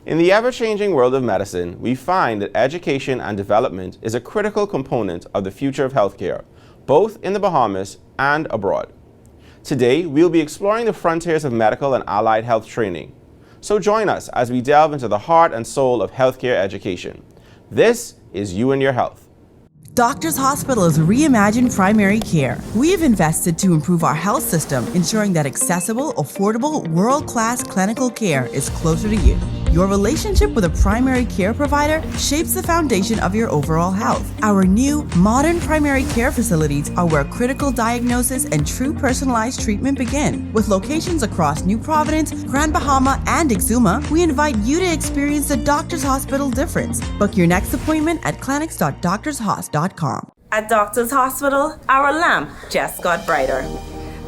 In the ever-changing world of medicine, we find that education and development is a critical component of the future of healthcare, both in the Bahamas and abroad. Today, we'll be exploring the frontiers of medical and allied health training. So join us as we delve into the heart and soul of healthcare education. This is You and Your Health. Doctors Hospital is reimagined primary care. We have invested to improve our health system, ensuring that accessible, affordable, world-class clinical care is closer to you. Your relationship with a primary care provider shapes the foundation of your overall health. Our new, modern primary care facilities are where critical diagnosis and true personalized treatment begin. With locations across New Providence, Grand Bahama, and Exuma, we invite you to experience the Doctors Hospital difference. Book your next appointment at clinics.doctorshos.com. At Doctors Hospital, our lamp just got brighter.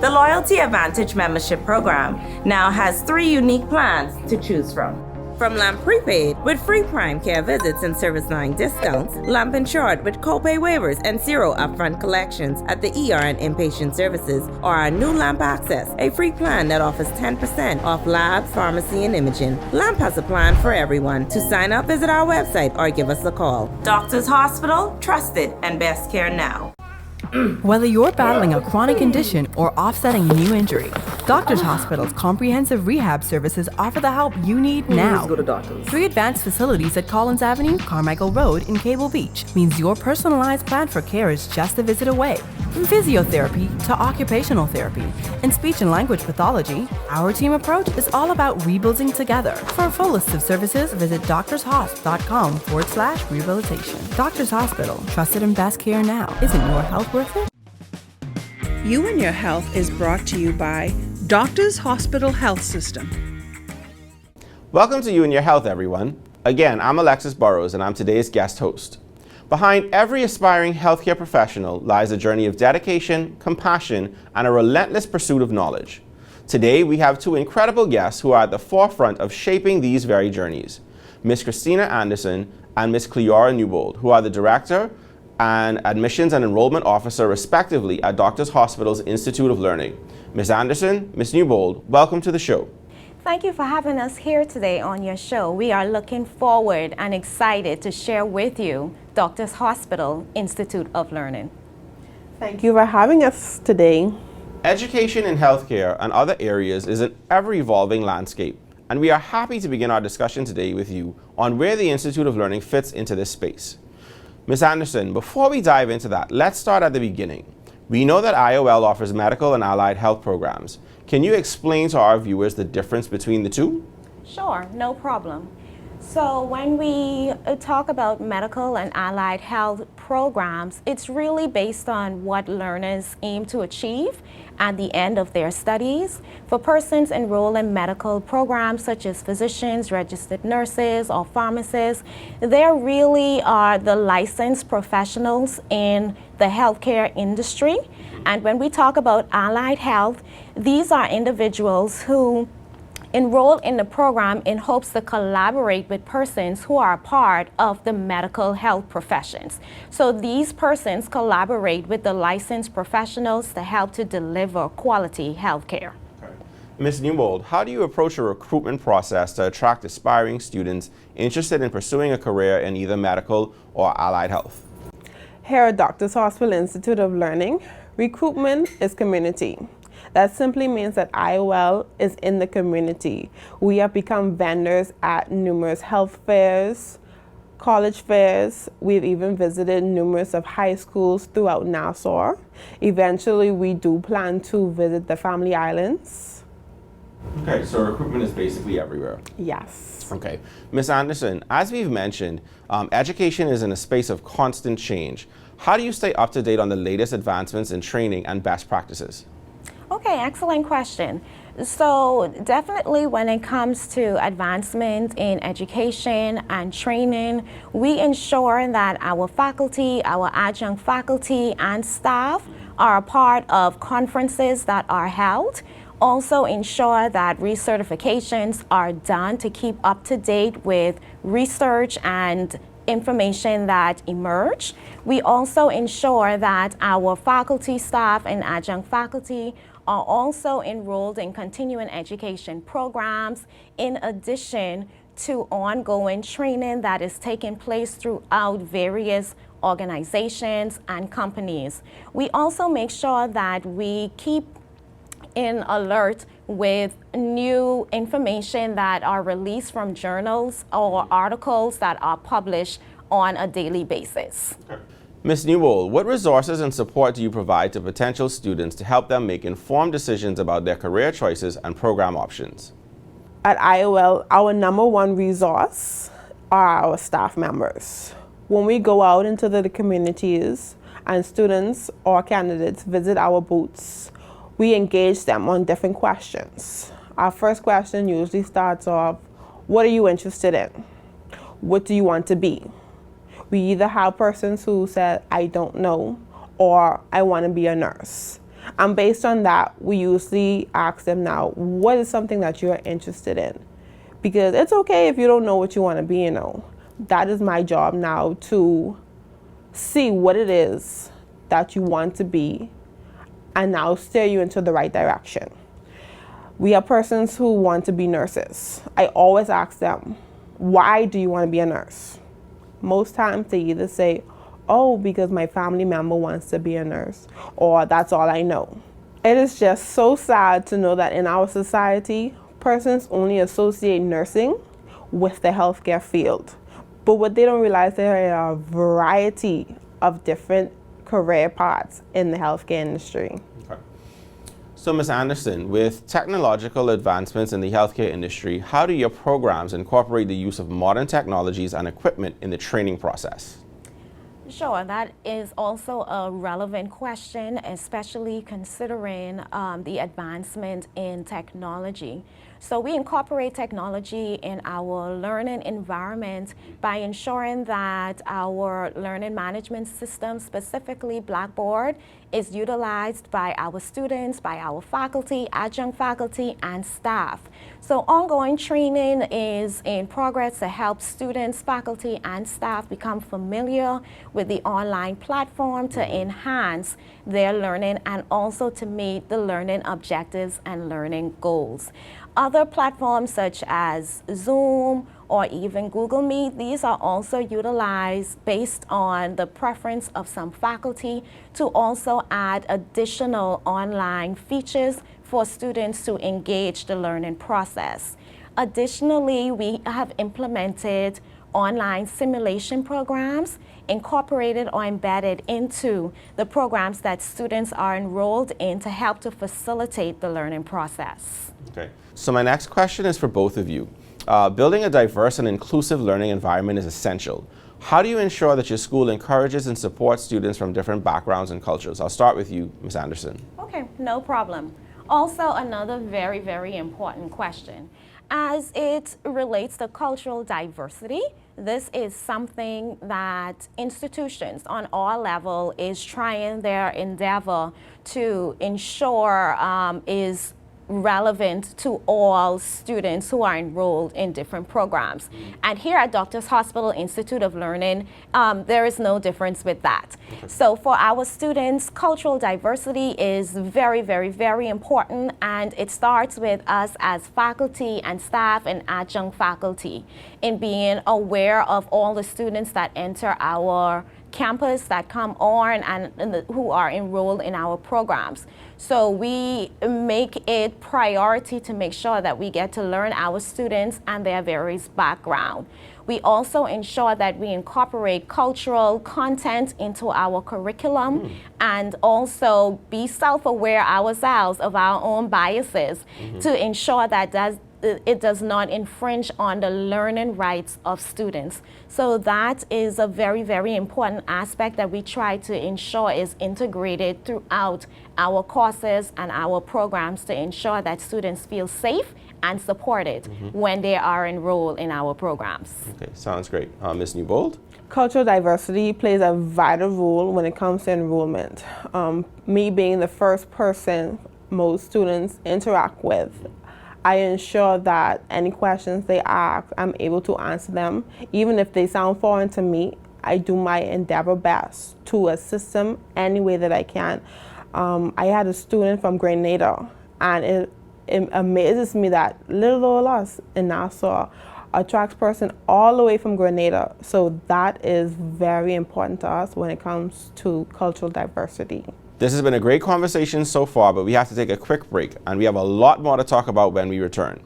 The Loyalty Advantage membership program now has 3 unique plans to choose from. From Lamp Prepaid with free prime care visits and service line discounts, Lamp Insured with copay waivers and 0 upfront collections at the ER and inpatient services, or our new Lamp Access, a free plan that offers 10% off labs, pharmacy, and imaging. Lamp has a plan for everyone. To sign up, visit our website or give us a call. Doctors Hospital, trusted and best care now. Whether you're battling a chronic condition or offsetting a new injury, Doctors Hospital's comprehensive rehab services offer the help you need now. Go to doctors. 3 advanced facilities at Collins Avenue, Carmichael Road, and Cable Beach means your personalized plan for care is just a visit away. From physiotherapy to occupational therapy and speech and language pathology, our team approach is all about rebuilding together. For a full list of services, visit doctorshosp.com/rehabilitation. Doctors Hospital, trusted and best care now. Isn't your health worth it? You and Your Health is brought to you by Doctors Hospital Health System. Welcome to You and Your Health, everyone. Again, I'm Alexis Burrows, and I'm today's guest host. Behind every aspiring healthcare professional lies a journey of dedication, compassion, and a relentless pursuit of knowledge. Today, we have 2 incredible guests who are at the forefront of shaping these very journeys. Ms. Christina Anderson and Ms. Cliora Newbold, who are the Director and Admissions and Enrollment Officer, respectively, at Doctors Hospital's Institute of Learning. Ms. Anderson, Ms. Newbold, welcome to the show. Thank you for having us here today on your show. We are looking forward and excited to share with you Doctors Hospital Institute of Learning. Thank you for having us today. Education in healthcare and other areas is an ever-evolving landscape, and we are happy to begin our discussion today with you on where the Institute of Learning fits into this space. Ms. Anderson, before we dive into that, let's start at the beginning. We know that IOL offers medical and allied health programs. Can you explain to our viewers the difference between the 2? Sure, no problem. So when we talk about medical and allied health programs, it's really based on what learners aim to achieve at the end of their studies. For persons enrolled in medical programs such as physicians, registered nurses, or pharmacists, they really are the licensed professionals in the healthcare industry. And when we talk about allied health, these are individuals who enroll in the program in hopes to collaborate with persons who are a part of the medical health professions. So these persons collaborate with the licensed professionals to help to deliver quality health care. Ms. Newbold, how do you approach a recruitment process to attract aspiring students interested in pursuing a career in either medical or allied health? Here at Doctors Hospital Institute of Learning, recruitment is community. That simply means that IOL is in the community. We have become vendors at numerous health fairs, college fairs. We've even visited numerous of high schools throughout Nassau. Eventually, we do plan to visit the Family Islands. Okay, so recruitment is basically everywhere. Yes. Okay. Ms. Anderson, as we've mentioned, education is in a space of constant change. How do you stay up to date on the latest advancements in training and best practices? Okay, excellent question. So definitely when it comes to advancement in education and training, we ensure that our faculty, our adjunct faculty and staff are a part of conferences that are held. Also ensure that recertifications are done to keep up to date with research and information that emerge. We also ensure that our faculty, staff, and adjunct faculty are also enrolled in continuing education programs in addition to ongoing training that is taking place throughout various organizations and companies. We also make sure that we keep in alert with new information that are released from journals or articles that are published on a daily basis. Ms. Newbold, what resources and support do you provide to potential students to help them make informed decisions about their career choices and program options? At IOL, our number one resource are our staff members. When we go out into the communities and students or candidates visit our booths, we engage them on different questions. Our first question usually starts off, what are you interested in? What do you want to be? We either have persons who said, I don't know, or I want to be a nurse. And based on that, we usually ask them now, what is something that you're interested in? Because it's okay if you don't know what you want to be, That is my job now, to see what it is that you want to be and now steer you into the right direction. We have persons who want to be nurses. I always ask them, why do you want to be a nurse? Most times they either say, oh, because my family member wants to be a nurse, or that's all I know. It is just so sad to know that in our society, persons only associate nursing with the healthcare field. But what they don't realize, there are a variety of different career paths in the healthcare industry. Okay. So, Ms. Anderson, with technological advancements in the healthcare industry, how do your programs incorporate the use of modern technologies and equipment in the training process? Sure, that is also a relevant question, especially considering the advancement in technology. So we incorporate technology in our learning environment by ensuring that our learning management system, specifically Blackboard, is utilized by our students, by our faculty, adjunct faculty, and staff. So ongoing training is in progress to help students, faculty, and staff become familiar with the online platform to enhance their learning and also to meet the learning objectives and learning goals. Other platforms such as Zoom or even Google Meet, these are also utilized based on the preference of some faculty to also add additional online features for students to engage the learning process. Additionally, we have implemented online simulation programs incorporated or embedded into the programs that students are enrolled in to help to facilitate the learning process. Okay. So my next question is for both of you. Building a diverse and inclusive learning environment is essential. How do you ensure that your school encourages and supports students from different backgrounds and cultures? I'll start with you, Ms. Anderson. Okay, no problem. Also, another very, very important question. As it relates to cultural diversity, this is something that institutions on all levels is trying their endeavor to ensure is relevant to all students who are enrolled in different programs. And here at Doctors Hospital Institute of Learning, there is no difference with that. So for our students, cultural diversity is very, very, very important, and it starts with us as faculty and staff and adjunct faculty in being aware of all the students that enter our campus, that come on and who are enrolled in our programs. So we make it priority to make sure that we get to learn our students and their various background. We also ensure that we incorporate cultural content into our curriculum and also be self-aware ourselves of our own biases to ensure that it does not infringe on the learning rights of students. So that is a very, very important aspect that we try to ensure is integrated throughout our courses and our programs to ensure that students feel safe and supported when they are enrolled in our programs. Okay, sounds great. Ms. Newbold? Cultural diversity plays a vital role when it comes to enrollment. Me being the first person most students interact with, I ensure that any questions they ask, I'm able to answer them. Even if they sound foreign to me, I do my endeavor best to assist them any way that I can. I had a student from Grenada, and it amazes me that little old us in Nassau attracts person all the way from Grenada. So that is very important to us when it comes to cultural diversity. This has been a great conversation so far, but we have to take a quick break, and we have a lot more to talk about when we return.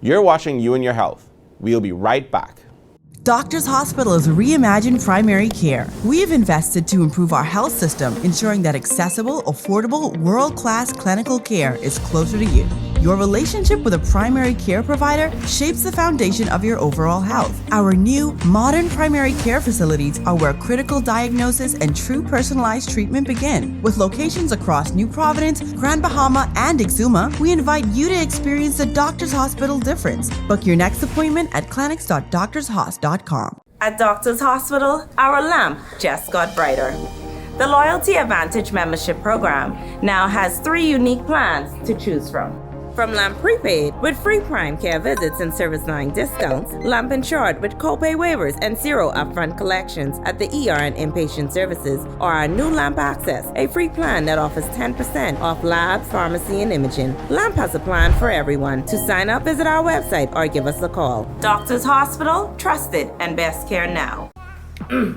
You're watching You and Your Health. We'll be right back. Doctors Hospital is reimagined primary care. We have invested to improve our health system, ensuring that accessible, affordable, world-class clinical care is closer to you. Your relationship with a primary care provider shapes the foundation of your overall health. Our new, modern primary care facilities are where critical diagnosis and true personalized treatment begin. With locations across New Providence, Grand Bahama, and Exuma, we invite you to experience the Doctors Hospital difference. Book your next appointment at clinics.doctorshos.com. At Doctors Hospital, our lamp just got brighter. The Loyalty Advantage membership program now has 3 unique plans to choose from. From Lamp Prepaid with free prime care visits and service line discounts, Lamp Insured with copay waivers and 0 upfront collections at the ER and inpatient services, or our new Lamp Access, a free plan that offers 10% off labs, pharmacy, and imaging. Lamp has a plan for everyone. To sign up, visit our website or give us a call. Doctors Hospital, trusted and best care now.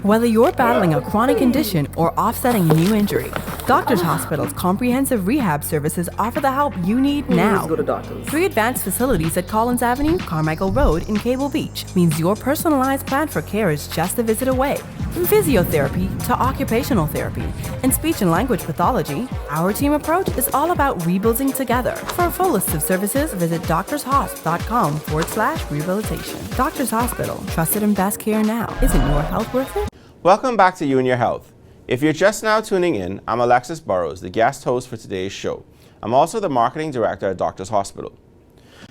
Whether you're battling a chronic condition or offsetting a new injury, Doctors Hospital's comprehensive rehab services offer the help you need now. Go to doctors. 3 advanced facilities at Collins Avenue, Carmichael Road, and Cable Beach means your personalized plan for care is just a visit away. From physiotherapy to occupational therapy and speech and language pathology, our team approach is all about rebuilding together. For a full list of services, visit doctorshos.com/rehabilitation. Doctors Hospital, trusted and best care now. Isn't your health worth it? Welcome back to You and Your Health. If you're just now tuning in, I'm Alexis Burrows, the guest host for today's show. I'm also the marketing director at Doctors Hospital.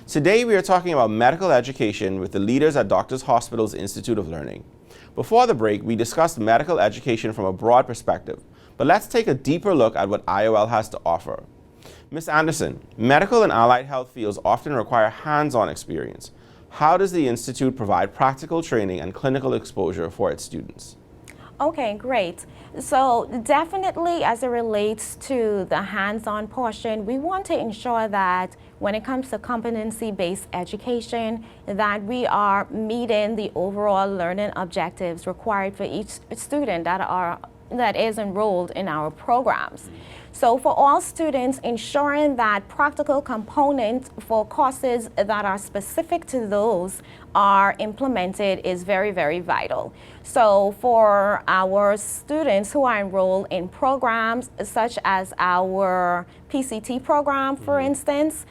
Today we are talking about medical education with the leaders at Doctors Hospital's Institute of Learning. Before the break, we discussed medical education from a broad perspective, but let's take a deeper look at what IOL has to offer. Ms. Anderson, medical and allied health fields often require hands-on experience. How does the Institute provide practical training and clinical exposure for its students? Okay, great. So definitely as it relates to the hands-on portion, we want to ensure that when it comes to competency-based education, that we are meeting the overall learning objectives required for each student that is enrolled in our programs. So for all students, ensuring that practical components for courses that are specific to those are implemented is very, very vital. So for our students who are enrolled in programs such as our PCT program, for instance,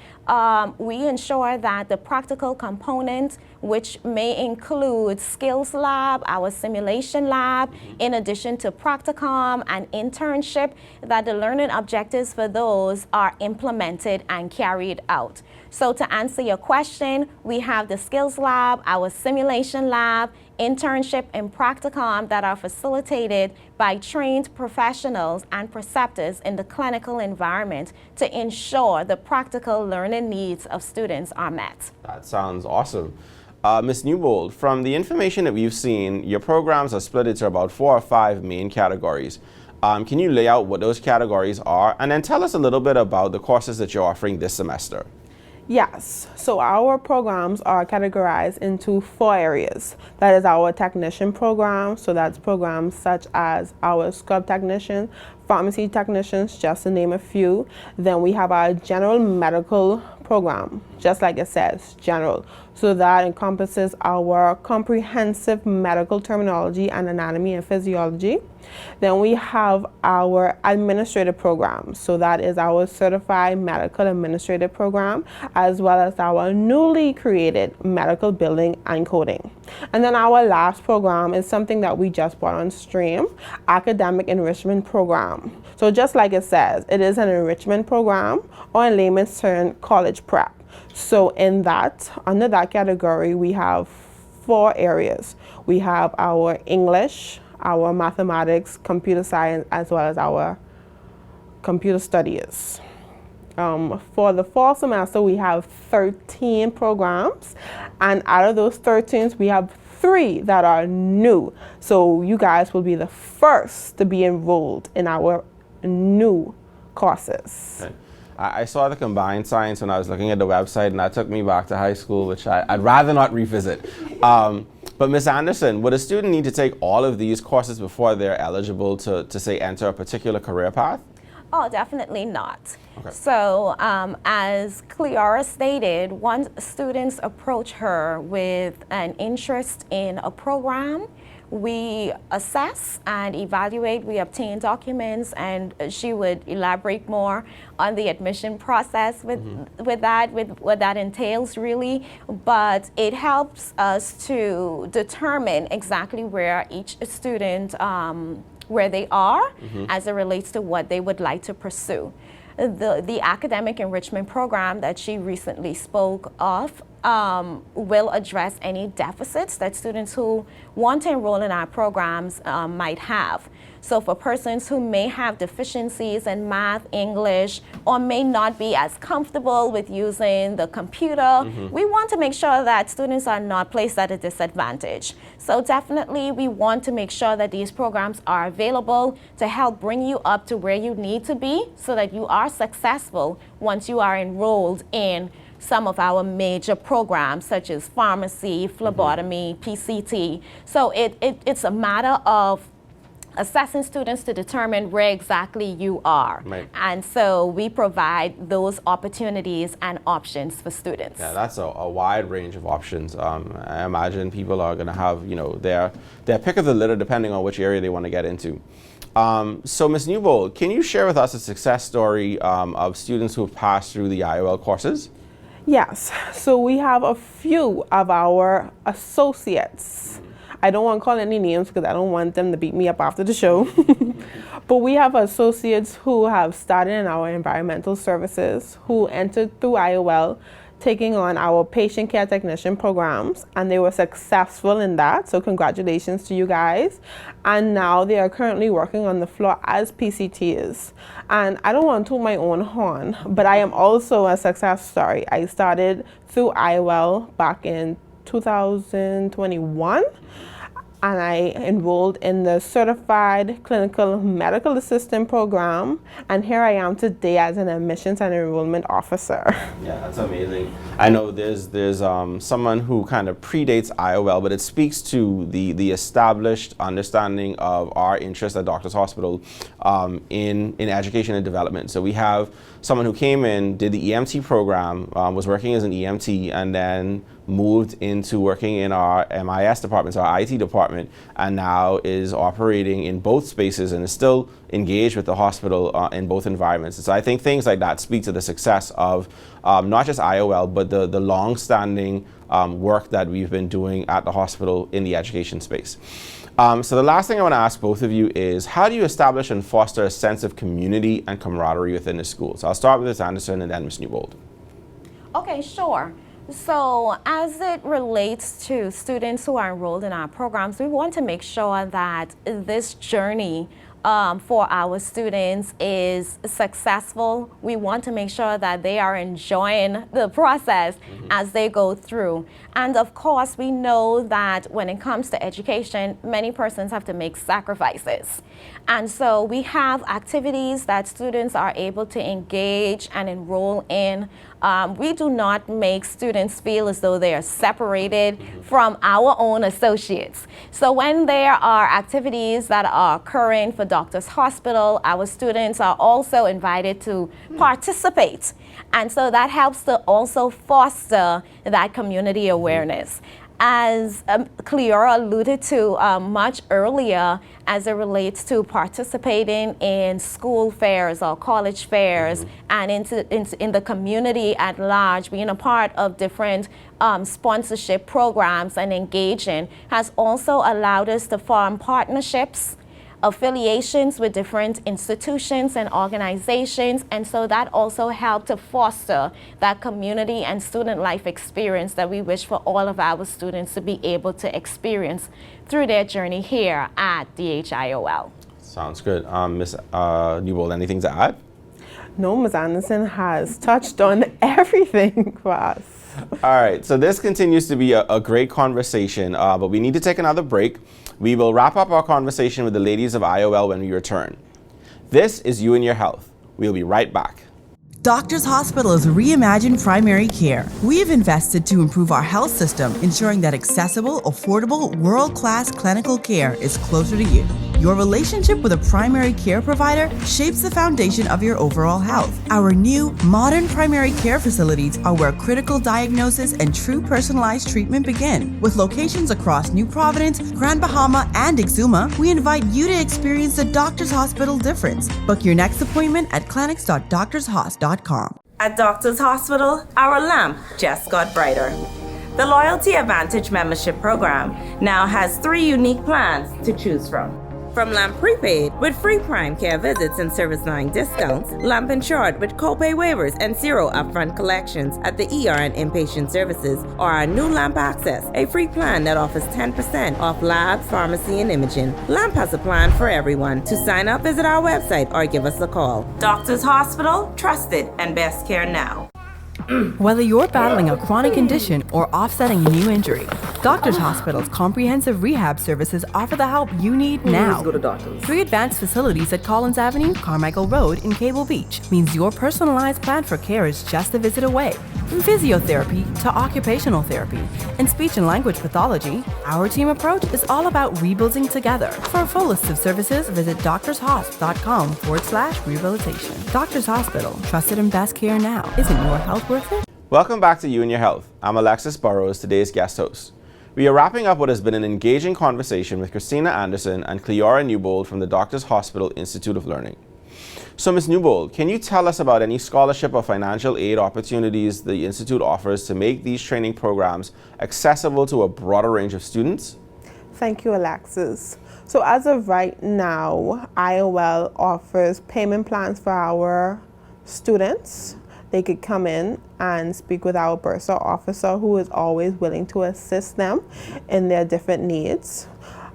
we ensure that the practical component, which may include skills lab, our simulation lab, in addition to practicum and internship, that the learning objectives for those are implemented and carried out. So to answer your question, we have the skills lab, our simulation lab, internship and practicum that are facilitated by trained professionals and preceptors in the clinical environment to ensure the practical learning needs of students are met. That sounds awesome. Ms. Newbold, from the information that we've seen, your programs are split into about 4 or 5 main categories. Can you lay out what those categories are, and then tell us a little bit about the courses that you're offering this semester? Yes, so our programs are categorized into 4 areas. That is our technician program, so that's programs such as our scrub technician, pharmacy technicians, just to name a few. Then we have our general medical program, just like it says, general. So that encompasses our comprehensive medical terminology and anatomy and physiology. Then we have our administrative program. So that is our certified medical administrative program, as well as our newly created medical billing and coding. And then our last program is something that we just brought on stream, academic enrichment program. So just like it says, it is an enrichment program, or in layman's term, college prep. So in that, under that category, we have 4 areas. We have our English, our mathematics, computer science, as well as our computer studies. For the fall semester, we have 13 programs, and out of those 13, we have 3 that are new. So you guys will be the first to be enrolled in our new courses. Okay. I saw the combined science when I was looking at the website, and that took me back to high school, which I'd rather not revisit. But Ms. Anderson, would a student need to take all of these courses before they're eligible to say, enter a particular career path? Oh, definitely not. Okay. So, as Cliora stated, once students approach her with an interest in a program, we assess and evaluate, we obtain documents, and she would elaborate more on the admission process with what that entails really. But it helps us to determine exactly where each student, where they are as it relates to what they would like to pursue. The academic enrichment program that she recently spoke of will address any deficits that students who want to enroll in our programs might have. So for persons who may have deficiencies in math, English, or may not be as comfortable with using the computer, we want to make sure that students are not placed at a disadvantage. So definitely we want to make sure that these programs are available to help bring you up to where you need to be so that you are successful once you are enrolled in some of our major programs such as pharmacy, phlebotomy, PCT. So it's a matter of assessing students to determine where exactly you are. Right. And so we provide those opportunities and options for students. Yeah, that's a wide range of options. I imagine people are going to have, their pick of the litter depending on which area they want to get into. So Ms. Newbold, can you share with us a success story of students who have passed through the IOL courses? Yes, so we have a few of our associates. I don't want to call any names because I don't want them to beat me up after the show. But we have associates who have started in our environmental services, who entered through IOL, taking on our patient care technician programs, and they were successful in that. So congratulations to you guys. And now they are currently working on the floor as PCTs. And I don't want to toot my own horn, but I am also a success story. I started through IOL back in 2021. And I enrolled in the Certified Clinical Medical Assistant program, and here I am today as an admissions and enrollment officer. Yeah, that's amazing. I know there's someone who kind of predates IOL, but it speaks to the established understanding of our interest at Doctors Hospital in education and development. So we have someone who came in, did the EMT program, was working as an EMT, and then moved into working in our MIS department, so our IT department, and now is operating in both spaces and is still engaged with the hospital in both environments. And so I think things like that speak to the success of not just IOL, but the long-standing work that we've been doing at the hospital in the education space. So the last thing I want to ask both of you is, how do you establish and foster a sense of community and camaraderie within the school? So I'll start with Ms. Anderson and then Ms. Newbold. Okay, sure. So as it relates to students who are enrolled in our programs, we want to make sure that this journey for our students is successful. We want to make sure that they are enjoying the process as they go through. And of course, we know that when it comes to education, many persons have to make sacrifices. And so we have activities that students are able to engage and enroll in. We do not make students feel as though they are separated from our own associates. So when there are activities that are occurring for Doctors Hospital, our students are also invited to participate. And so that helps to also foster that community awareness. As Cliora alluded to much earlier, as it relates to participating in school fairs or college fairs and in the community at large, being a part of different sponsorship programs and engaging has also allowed us to form partnerships, affiliations with different institutions and organizations, and so that also helped to foster that community and student life experience that we wish for all of our students to be able to experience through their journey here at DHIOL. Sounds good. Ms. Newbold, anything to add? No, Ms. Anderson has touched on everything for us. All right, so this continues to be a great conversation, but we need to take another break. We will wrap up our conversation with the ladies of IOL when we return. This is You and Your Health. We'll be right back. Doctors Hospital is reimagined primary care. We have invested to improve our health system, ensuring that accessible, affordable, world-class clinical care is closer to you. Your relationship with a primary care provider shapes the foundation of your overall health. Our new, modern primary care facilities are where critical diagnosis and true personalized treatment begin. With locations across New Providence, Grand Bahama, and Exuma, we invite you to experience the Doctors Hospital difference. Book your next appointment at clinics.doctorshos.com. At Doctors Hospital, our lamp just got brighter. The Loyalty Advantage membership program now has 3 unique plans to choose from. From Lamp Prepaid with free prime care visits and service line discounts, Lamp Insured with copay waivers and 0 upfront collections at the ER and inpatient services, or our new Lamp Access, a free plan that offers 10% off labs, pharmacy, and imaging. Lamp has a plan for everyone. To sign up, visit our website or give us a call. Doctors Hospital, trusted and best care now. Whether you're battling a chronic condition or offsetting a new injury, Doctors Hospital's comprehensive rehab services offer the help you need now. Go to doctors. 3 advanced facilities at Collins Avenue, Carmichael Road, and Cable Beach means your personalized plan for care is just a visit away. From physiotherapy to occupational therapy and speech and language pathology, our team approach is all about rebuilding together. For a full list of services, visit doctorshos.com/rehabilitation. Doctors Hospital, trusted and best care now. Isn't your health worth it? Welcome back to You and Your Health. I'm Alexis Burrows, today's guest host. We are wrapping up what has been an engaging conversation with Christina Anderson and Cliora Newbold from the Doctors Hospital Institute of Learning. So, Ms. Newbold, can you tell us about any scholarship or financial aid opportunities the Institute offers to make these training programs accessible to a broader range of students? Thank you, Alexis. So as of right now, IOL offers payment plans for our students. They could come in and speak with our bursar officer, who is always willing to assist them in their different needs.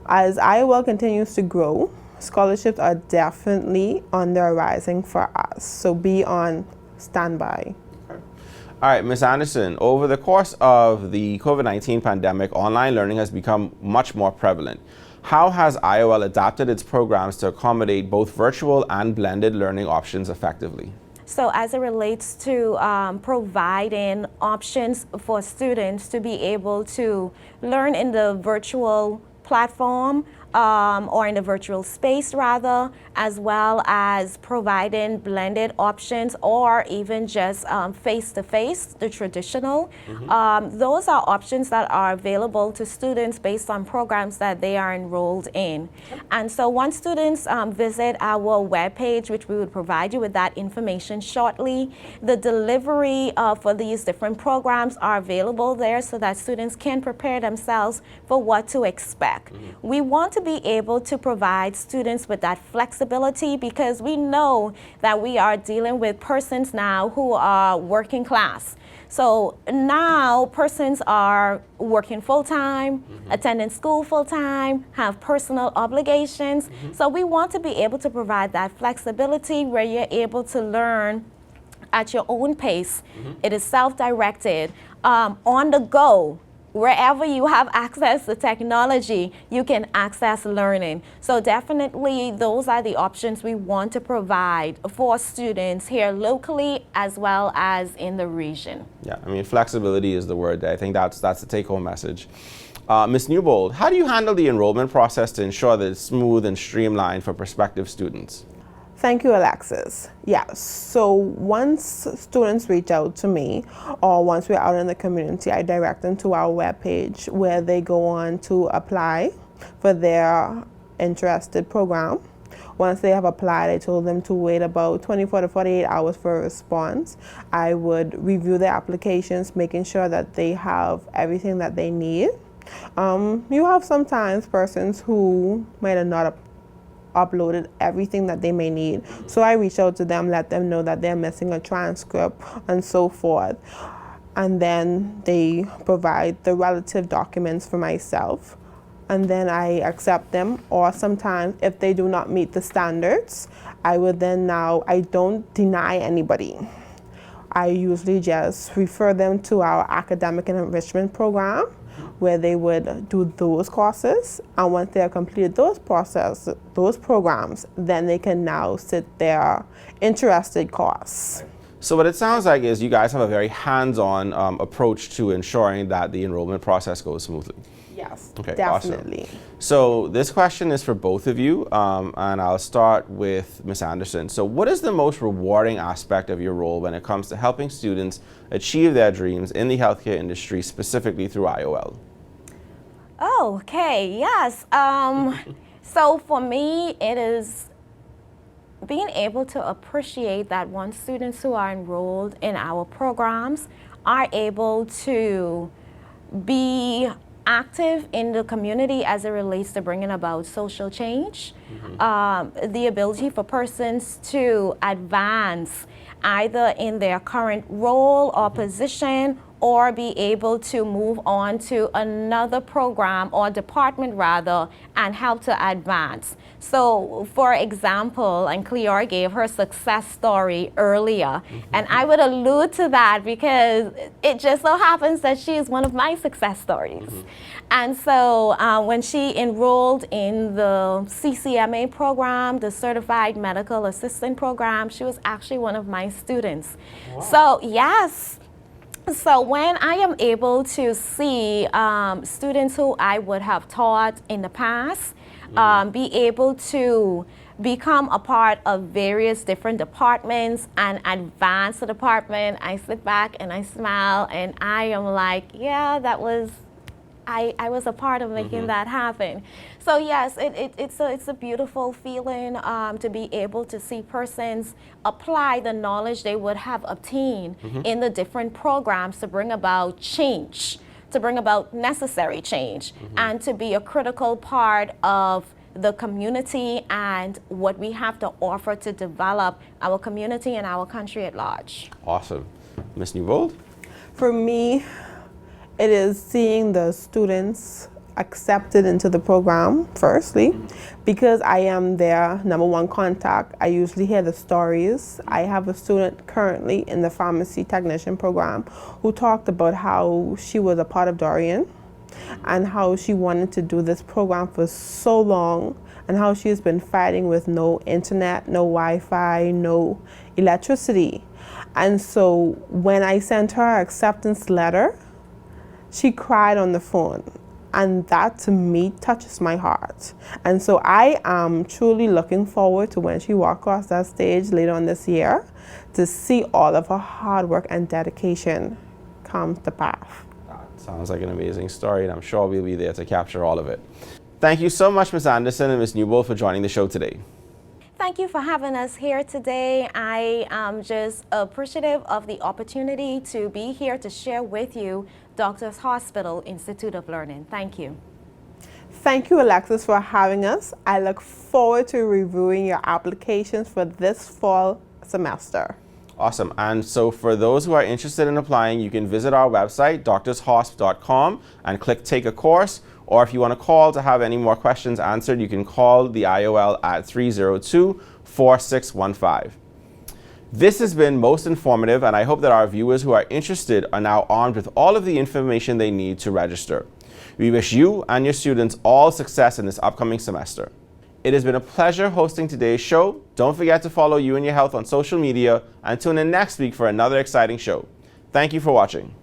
As IOL continues to grow, scholarships are definitely on the horizon for us, so be on standby. All right, Ms. Anderson, over the course of the COVID-19 pandemic, online learning has become much more prevalent. How has IOL adapted its programs to accommodate both virtual and blended learning options effectively? So as it relates to providing options for students to be able to learn in the virtual platform, or in the virtual space rather, as well as providing blended options or even just face-to-face, the traditional. Those are options that are available to students based on programs that they are enrolled in. And so once students visit our webpage, which we would provide you with that information shortly, the delivery for these different programs are available there so that students can prepare themselves for what to expect. We want to be able to provide students with that flexibility because we know that we are dealing with persons now who are working class. So now persons are working full-time, attending school full-time, have personal obligations. So we want to be able to provide that flexibility where you're able to learn at your own pace. It is self-directed, on the go. Wherever you have access to technology, you can access learning. So definitely those are the options we want to provide for students here locally as well as in the region. Yeah, I mean, flexibility is the word. I think that's the take-home message. Ms. Newbold, how do you handle the enrollment process to ensure that it's smooth and streamlined for prospective students? Thank you, Alexis. Yes, so once students reach out to me or once we're out in the community, I direct them to our webpage where they go on to apply for their interested program. Once they have applied, I told them to wait about 24 to 48 hours for a response. I would review their applications, making sure that they have everything that they need. You have sometimes persons who might have not uploaded everything that they may need. So I reach out to them, let them know that they're missing a transcript and so forth. And then they provide the relative documents for myself. And then I accept them, or sometimes if they do not meet the standards, I don't deny anybody. I usually just refer them to our academic and enrichment program where they would do those courses, and once they have completed those programs, then they can now sit their interested course. So what it sounds like is you guys have a very hands-on approach to ensuring that the enrollment process goes smoothly. Yes, Okay, definitely. awesome. So this question is for both of you, and I'll start with Ms. Anderson. So what is the most rewarding aspect of your role when it comes to helping students achieve their dreams in the healthcare industry, specifically through IOL? Oh, okay, yes. So for me, it is being able to appreciate that once students who are enrolled in our programs are able to be active in the community as it relates to bringing about social change, the ability for persons to advance either in their current role or position, or be able to move on to another program or department rather and help to advance. So for example, and Cliora gave her success story earlier, and I would allude to that because it just so happens that she is one of my success stories. And so when she enrolled in the CCMA program, the Certified Medical Assistant program, she was actually one of my students. Wow. So yes. So when I am able to see students who I would have taught in the past be able to become a part of various different departments and advance the department, I sit back and I smile and I am like, yeah, that was, I was a part of making that happen. So yes, it's a beautiful feeling to be able to see persons apply the knowledge they would have obtained in the different programs to bring about change, to bring about necessary change, and to be a critical part of the community and what we have to offer to develop our community and our country at large. Awesome. Ms. Newbold? For me, it is seeing the students accepted into the program, firstly, because I am their #1 contact. I usually hear the stories. I have a student currently in the pharmacy technician program who talked about how she was a part of Dorian and how she wanted to do this program for so long and how she has been fighting with no internet, no Wi-Fi, no electricity. And so when I sent her an acceptance letter, she cried on the phone, and that to me touches my heart. And so I am truly looking forward to when she walks across that stage later on this year to see all of her hard work and dedication come to pass. That sounds like an amazing story, and I'm sure we'll be there to capture all of it. Thank you so much, Ms. Anderson and Ms. Newbold, for joining the show today. Thank you for having us here today. I am just appreciative of the opportunity to be here to share with you Doctors Hospital Institute of Learning. Thank you. Thank you, Alexis, for having us. I look forward to reviewing your applications for this fall semester. Awesome. And so for those who are interested in applying, you can visit our website, doctorshosp.com, and click Take a Course. Or if you want to call to have any more questions answered, you can call the IOL at 302-4615. This has been most informative, and I hope that our viewers who are interested are now armed with all of the information they need to register. We wish you and your students all success in this upcoming semester. It has been a pleasure hosting today's show. Don't forget to follow You and Your Health on social media, and tune in next week for another exciting show. Thank you for watching.